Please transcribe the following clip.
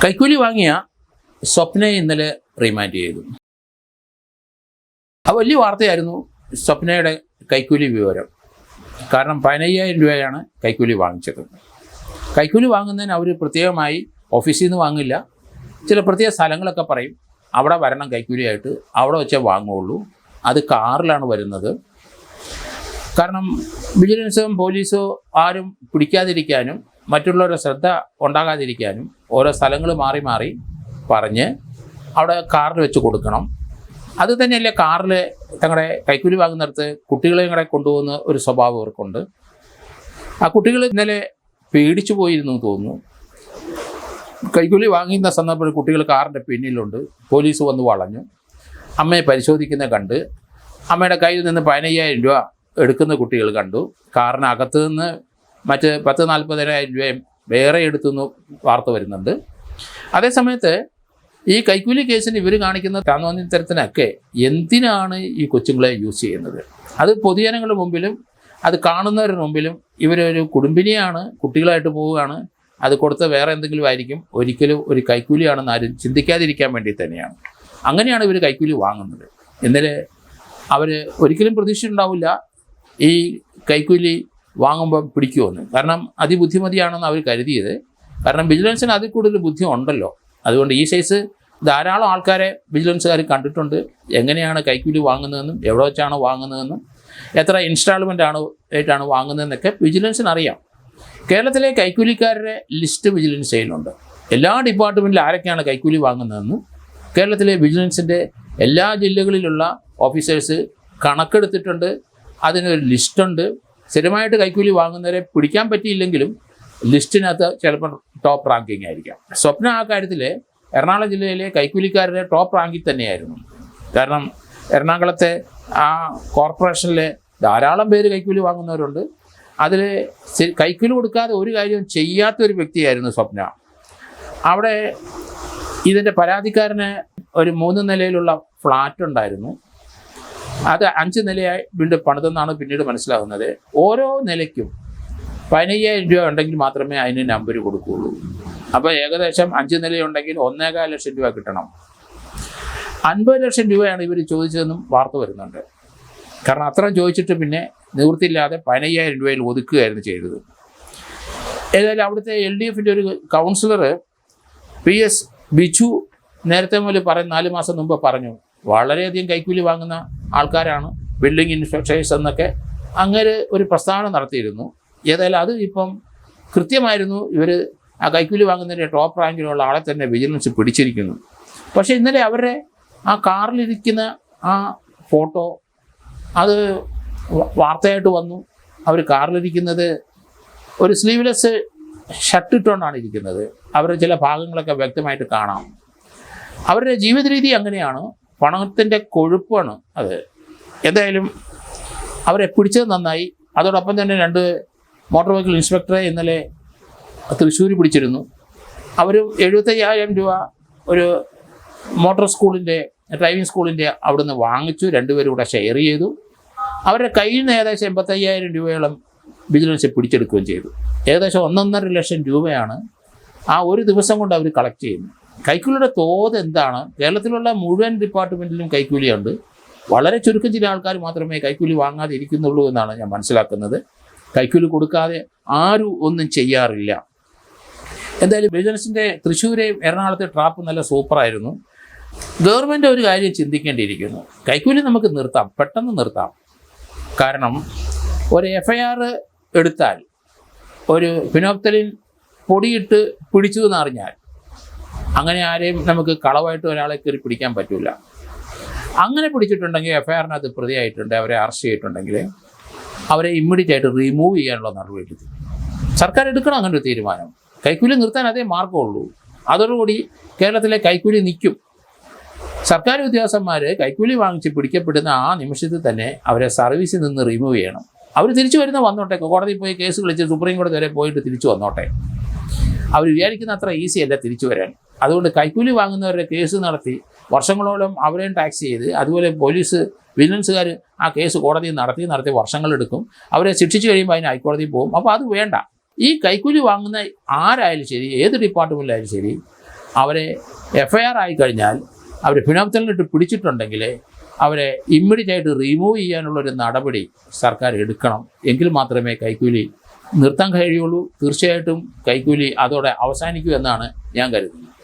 കൈക്കൂലി വാങ്ങിയ സ്വപ്നയെ ഇന്നലെ റിമാൻഡ് ചെയ്തു. അത് വലിയ വാർത്തയായിരുന്നു സ്വപ്നയുടെ കൈക്കൂലി വിവരം. കാരണം 15,000 രൂപയാണ് കൈക്കൂലി വാങ്ങിച്ചത്. കൈക്കൂലി വാങ്ങുന്നതിന് അവർ പ്രത്യേകമായി ഓഫീസിൽ നിന്ന് വാങ്ങില്ല, ചില പ്രത്യേക സ്ഥലങ്ങളൊക്കെ പറയും, അവിടെ വരണം കൈക്കൂലിയായിട്ട്, അവിടെ വെച്ചേ വാങ്ങുകയുള്ളൂ. അത് കാറിലാണ് വരുന്നത്. കാരണം വിജിലൻസും പോലീസോ ആരും പിടിക്കാതിരിക്കാനും മറ്റുള്ളവരുടെ ശ്രദ്ധ ഉണ്ടാകാതിരിക്കാനും ഓരോ സ്ഥലങ്ങൾ മാറി മാറി പറഞ്ഞ് അവിടെ കാറിൽ വെച്ച് കൊടുക്കണം. അത് തന്നെയല്ലേ കാറിൽ തങ്ങളുടെ കൈക്കൂലി വാങ്ങുന്നിടത്ത് കുട്ടികളെ കൂടെ കൊണ്ടുപോകുന്ന ഒരു സ്വഭാവം അവർക്കുണ്ട്. ആ കുട്ടികൾ ഇന്നലെ പേടിച്ചു പോയിരുന്നു തോന്നുന്നു. കൈക്കൂലി വാങ്ങുന്ന സന്ദർഭത്തിൽ കുട്ടികൾ കാറിൻ്റെ പിന്നിലുണ്ട്. പോലീസ് വന്ന് വളഞ്ഞു. അമ്മയെ പരിശോധിക്കുന്ന കണ്ട് അമ്മയുടെ കയ്യിൽ നിന്ന് 15,000 രൂപ എടുക്കുന്ന കുട്ടികൾ കണ്ടു. കാറിനകത്ത് നിന്ന് മറ്റ് 40,000-40,000 രൂപയും വേറെ എടുത്തുനിന്ന് വാർത്ത വരുന്നുണ്ട്. അതേസമയത്ത് ഈ കൈക്കൂലി കേസിന് ഇവർ കാണിക്കുന്ന താന്നോന്നിത്തരത്തിനൊക്കെ എന്തിനാണ് ഈ കൊച്ചുങ്ങളെ യൂസ് ചെയ്യുന്നത്? അത് പൊതുജനങ്ങളുടെ മുമ്പിലും അത് കാണുന്നവരുടെ മുമ്പിലും ഇവരൊരു കുടുംബിനിയാണ്, കുട്ടികളായിട്ട് പോവുകയാണ്, അത് കൊടുത്ത വേറെ എന്തെങ്കിലും ആയിരിക്കും, ഒരിക്കലും ഒരു കൈക്കൂലിയാണെന്ന് ആരും ചിന്തിക്കാതിരിക്കാൻ വേണ്ടി തന്നെയാണ്. അങ്ങനെയാണ് ഇവർ കൈക്കൂലി വാങ്ങുന്നത്. ഇന്നലെ അവർ ഒരിക്കലും പ്രതീക്ഷിച്ചിട്ടുണ്ടാവില്ല ഈ കൈക്കൂലി വാങ്ങുമ്പോൾ പിടിക്കുമെന്ന്. കാരണം അതിബുദ്ധിമതിയാണെന്ന് അവർ കരുതിയത്. കാരണം വിജിലൻസിന് അതിൽ കൂടുതൽ ബുദ്ധി ഉണ്ടല്ലോ. അതുകൊണ്ട് ഈ സൈസ് ധാരാളം ആൾക്കാരെ വിജിലൻസുകാർ കണ്ടിട്ടുണ്ട്, എങ്ങനെയാണ് കൈക്കൂലി വാങ്ങുന്നതെന്നും എവിടെ വെച്ചാണ് വാങ്ങുന്നതെന്നും എത്ര ഇൻസ്റ്റാൾമെൻ്റ് ആയിട്ടാണ് വാങ്ങുന്നതെന്നൊക്കെ വിജിലൻസിന് അറിയാം. കേരളത്തിലെ കൈക്കൂലിക്കാരുടെ ലിസ്റ്റ് വിജിലൻസ് ചെയ്യുന്നുണ്ട്. എല്ലാ ഡിപ്പാർട്ട്മെൻറ്റിലും ആരൊക്കെയാണ് കൈക്കൂലി വാങ്ങുന്നതെന്ന് കേരളത്തിലെ വിജിലൻസിൻ്റെ എല്ലാ ജില്ലകളിലുള്ള ഓഫീസേഴ്സ് കണക്കെടുത്തിട്ടുണ്ട്. അതിനൊരു ലിസ്റ്റുണ്ട്. സ്ഥിരമായിട്ട് കൈക്കൂലി വാങ്ങുന്നവരെ പിടിക്കാൻ പറ്റിയില്ലെങ്കിലും ലിസ്റ്റിനകത്ത് ചിലപ്പോൾ ടോപ്പ് റാങ്കിങ് ആയിരിക്കാം. സ്വപ്ന ആ കാര്യത്തിൽ എറണാകുളം ജില്ലയിലെ കൈക്കൂലിക്കാരുടെ ടോപ്പ് റാങ്കിൽ തന്നെയായിരുന്നു. കാരണം എറണാകുളത്തെ ആ കോർപ്പറേഷനിലെ ധാരാളം പേര് കൈക്കൂലി വാങ്ങുന്നവരുണ്ട്. അതിൽ കൈക്കൂലി കൊടുക്കാതെ ഒരു കാര്യവും ചെയ്യാത്തൊരു വ്യക്തിയായിരുന്നു സ്വപ്ന. അവിടെ ഇതിൻ്റെ പരാതിക്കാരന് ഒരു 3 നിലയിലുള്ള ഫ്ലാറ്റ് ഉണ്ടായിരുന്നു. അത് 5 നിലയായി വീണ്ടും പണിതെന്നാണ് പിന്നീട് മനസ്സിലാകുന്നത്. ഓരോ നിലയ്ക്കും 15,000 രൂപ ഉണ്ടെങ്കിൽ മാത്രമേ അതിന് നമ്പർ കൊടുക്കുകയുള്ളൂ. അപ്പോൾ ഏകദേശം 5 നിലയുണ്ടെങ്കിൽ 1,15 ലക്ഷം രൂപ കിട്ടണം. 50 ലക്ഷം രൂപയാണ് ഇവർ ചോദിച്ചതെന്നും വാർത്ത വരുന്നുണ്ട്. കാരണം അത്രയും ചോദിച്ചിട്ട് പിന്നെ നിവൃത്തിയില്ലാതെ 15,000 രൂപയിൽ ഒതുക്കുകയായിരുന്നു ചെയ്തത്. ഏതായാലും അവിടുത്തെ LDFൻ്റെ ഒരു കൗൺസിലർ PS ബിജു നേരത്തെ മുതൽ 4 മാസം മുമ്പ് പറഞ്ഞു, വളരെയധികം കൈക്കൂലി വാങ്ങുന്ന ആൾക്കാരാണ് ബിൽഡിംഗ് ഇൻസ്പെക്ടേഴ്സ് എന്നൊക്കെ അങ്ങനെ ഒരു പ്രസ്താവന നടത്തിയിരുന്നു. ഏതായാലും അത് ഇപ്പം കൃത്യമായിരുന്നു. ഇവർ ആ കൈക്കൂലി വാങ്ങുന്നതിൻ്റെ ടോപ്പ് റാങ്കിലുള്ള ആളെ തന്നെ വിജിലൻസ് പിടിച്ചിരിക്കുന്നു. പക്ഷേ ഇന്നലെ അവരുടെ ആ കാറിലിരിക്കുന്ന ആ ഫോട്ടോ അത് വാർത്തയായിട്ട് വന്നു. അവർ കാറിലിരിക്കുന്നത് ഒരു സ്ലീവ്ലെസ് ഷർട്ട് ഇട്ടുകൊണ്ടാണ് ഇരിക്കുന്നത്. അവരുടെ ചില ഭാഗങ്ങളൊക്കെ വ്യക്തമായിട്ട് കാണാം. അവരുടെ ജീവിത രീതി അങ്ങനെയാണ്, പണത്തിൻ്റെ കൊഴുപ്പാണ് അത്. എന്തായാലും അവരെ പിടിച്ചത് നന്നായി. അതോടൊപ്പം തന്നെ 2 മോട്ടോർ വെഹിക്കിൾ ഇൻസ്പെക്ടറെ ഇന്നലെ തൃശ്ശൂർ പിടിച്ചിരുന്നു. അവർ 75,000 രൂപ ഒരു മോട്ടോർ സ്കൂളിൻ്റെ ഡ്രൈവിംഗ് സ്കൂളിൻ്റെ അവിടുന്ന് വാങ്ങിച്ചു. 2 പേരും കൂടെ ഷെയർ ചെയ്തു. അവരുടെ കയ്യിൽ നിന്ന് ഏകദേശം 85,000 രൂപയോളം വിജിലൻസ് പിടിച്ചെടുക്കുകയും ചെയ്തു. ഏകദേശം 1.5 ലക്ഷം രൂപയാണ് ആ ഒരു ദിവസം കൊണ്ട് അവർ കളക്ട് ചെയ്യുന്നത്. കൈക്കൂലിയുടെ തോത് എന്താണ്? കേരളത്തിലുള്ള മുഴുവൻ ഡിപ്പാർട്ട്മെൻറ്റിലും കൈക്കൂലിയുണ്ട്. വളരെ ചുരുക്കം ചില ആൾക്കാർ മാത്രമേ കൈക്കൂലി വാങ്ങാതെ ഇരിക്കുന്നുള്ളൂ എന്നാണ് ഞാൻ മനസ്സിലാക്കുന്നത്. കൈക്കൂലി കൊടുക്കാതെ ആരും ഒന്നും ചെയ്യാറില്ല. എന്തായാലും വിജിലൻസിൻ്റെ തൃശ്ശൂരെയും എറണാകുളത്തെ ട്രാപ്പ് നല്ല സൂപ്പറായിരുന്നു. ഗവൺമെൻറ് ഒരു കാര്യം ചിന്തിക്കേണ്ടിയിരിക്കുന്നു. കൈക്കൂലി നമുക്ക് നിർത്താം, പെട്ടെന്ന് നിർത്താം. കാരണം ഒരു FIR എടുത്താൽ ഒരു ഫിനോപ്തലിൻ പൊടിയിട്ട് പിടിച്ചു എന്നറിഞ്ഞാൽ അങ്ങനെ ആരെയും നമുക്ക് കളവായിട്ട് ഒരാളെ കയറി പിടിക്കാൻ പറ്റില്ല. അങ്ങനെ പിടിച്ചിട്ടുണ്ടെങ്കിൽ FIRനകത്ത് പ്രതിയായിട്ടുണ്ട്, അവരെ അറസ്റ്റ് ചെയ്തിട്ടുണ്ടെങ്കിൽ അവരെ ഇമ്മീഡിയറ്റ് ആയിട്ട് റിമൂവ് ചെയ്യാനുള്ള നടപടി എടുക്കും. സർക്കാർ എടുക്കണം അങ്ങനെ ഒരു തീരുമാനം. കൈക്കൂലി നിർത്താൻ അതേ മാർഗമുള്ളൂ. അതോടുകൂടി കേരളത്തിലെ കൈക്കൂലി നിൽക്കും. സർക്കാർ ഉദ്യോഗസ്ഥന്മാർ കൈക്കൂലി വാങ്ങിച്ച് പിടിക്കപ്പെടുന്ന ആ നിമിഷത്തിൽ തന്നെ അവരെ സർവീസിൽ നിന്ന് റിമൂവ് ചെയ്യണം. അവർ തിരിച്ചു വരുന്ന വന്നോട്ടെ, കോടതിയിൽ പോയി കേസ് കളിച്ച് സുപ്രീം കോടതി വരെ പോയിട്ട് തിരിച്ചു വന്നോട്ടെ. അവർ വിചാരിക്കുന്ന അത്ര ഈസി അല്ല തിരിച്ചു വരാൻ. അതുകൊണ്ട് കൈക്കൂലി വാങ്ങുന്നവരുടെ കേസ് നടത്തി വർഷങ്ങളോളം അവരെയും ടാക്സ് ചെയ്ത്, അതുപോലെ പോലീസ് വിജിലൻസുകാർ ആ കേസ് കോടതിയിൽ നടത്തി വർഷങ്ങളെടുക്കും. അവരെ ശിക്ഷിച്ച് കഴിയുമ്പോൾ അതിന് ഹൈക്കോടതിയിൽ പോകും. അപ്പോൾ അത് വേണ്ട. ഈ കൈക്കൂലി വാങ്ങുന്ന ആരായാലും ശരി, ഏത് ഡിപ്പാർട്ട്മെൻറ്റിലായാലും ശരി, അവരെ FIR ആയിക്കഴിഞ്ഞാൽ അവർ ഫിനോപ്തലിനിട്ട് പിടിച്ചിട്ടുണ്ടെങ്കിൽ അവരെ ഇമ്മീഡിയറ്റായിട്ട് റിമൂവ് ചെയ്യാനുള്ളൊരു നടപടി സർക്കാർ എടുക്കണം. എങ്കിൽ മാത്രമേ കൈക്കൂലി നിർത്താൻ കഴിയുള്ളൂ. തീർച്ചയായിട്ടും കൈക്കൂലി അതോടെ അവസാനിക്കൂ എന്നാണ് ഞാൻ കരുതുന്നത്.